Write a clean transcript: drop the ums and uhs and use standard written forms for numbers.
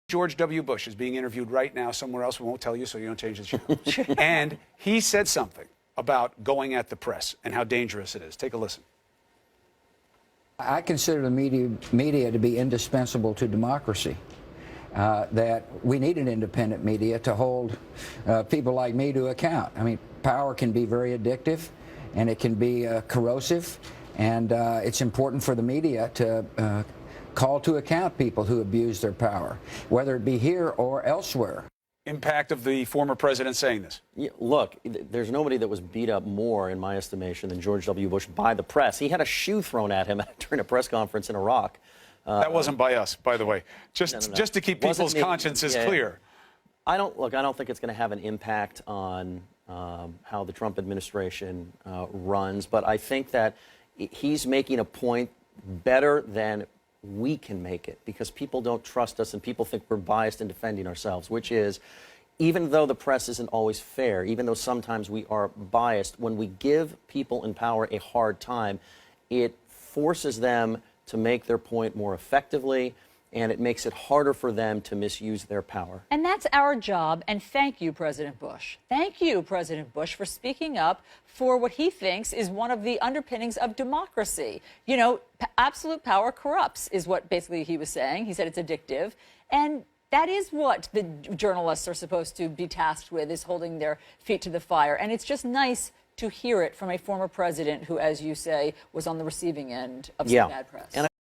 George W. Bush is being interviewed right now somewhere else. We won't tell you so you don't change the channel. And he said something about going at the press and how dangerous it is. Take a listen. I consider the media to be indispensable to democracy. That we need an independent media to hold people like me to account. I mean, power can be very addictive, and it can be corrosive, and it's important for the media to call to account people who abuse their power, whether it be here or elsewhere. Impact of the former president saying this? Yeah, look, there's nobody that was beat up more, in my estimation, than George W. Bush by the press. He had a shoe thrown at him during a press conference in Iraq. That wasn't by us, by the way. Just to keep people's consciences clear. I don't think it's going to have an impact on how the Trump administration runs, but I think that he's making a point better than we can make it, because people don't trust us and people think we're biased in defending ourselves, which is, even though the press isn't always fair, even though sometimes we are biased, when we give people in power a hard time, it forces them to make their point more effectively, and it makes it harder for them to misuse their power. And that's our job, and thank you, President Bush. Thank you, President Bush, for speaking up for what he thinks is one of the underpinnings of democracy. You know, absolute power corrupts, is what basically he was saying. He said it's addictive, and that is what the journalists are supposed to be tasked with, is holding their feet to the fire. And it's just nice to hear it from a former president who, as you say, was on the receiving end of some bad press.